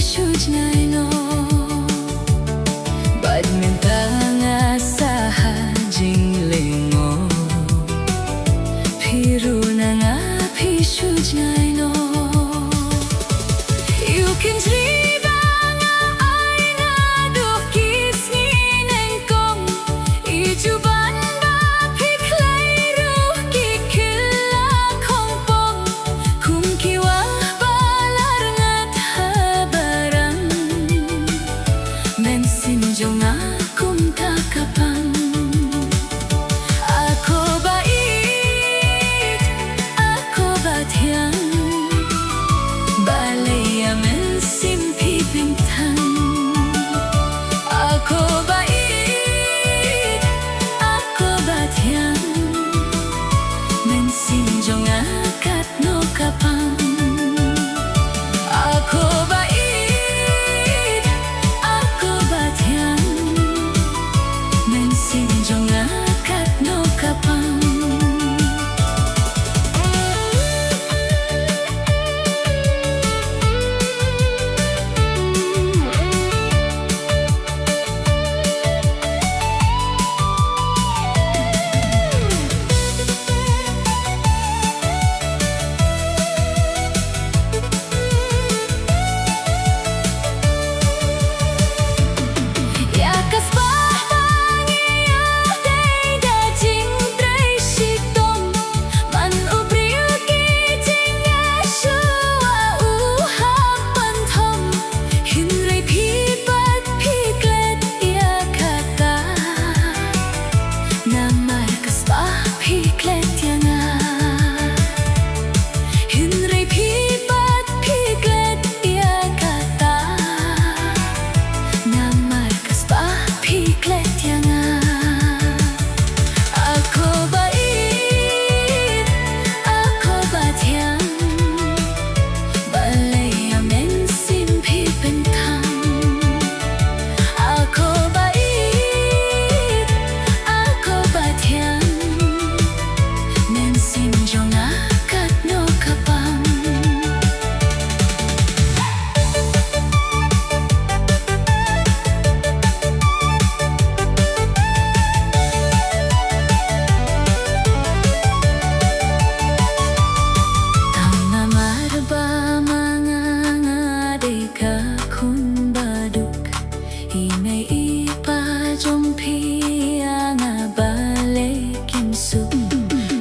pishuj ngaino badminton asaha jinglingo piruna nga pishuj ngaino you can dream nga ay nadukis nginengkong ijuban ba piklay ruh kikila kongpong kung kiwa balar ngat habarang mensinjo nga kum takapang ako bait ako batyang balaya mensimpi bintang ako bait ako batyang mensinjo nga katno kapang ako bait ako batyang mensinjo nga katno kapang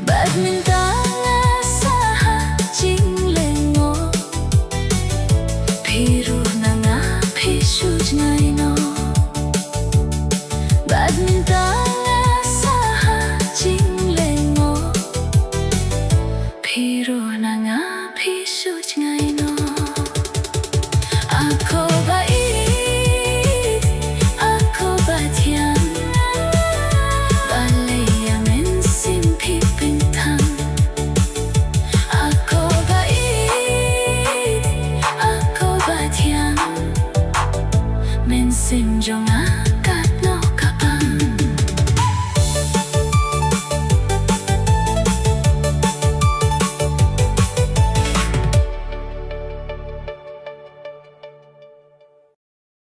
badminton asaha jinglengo piru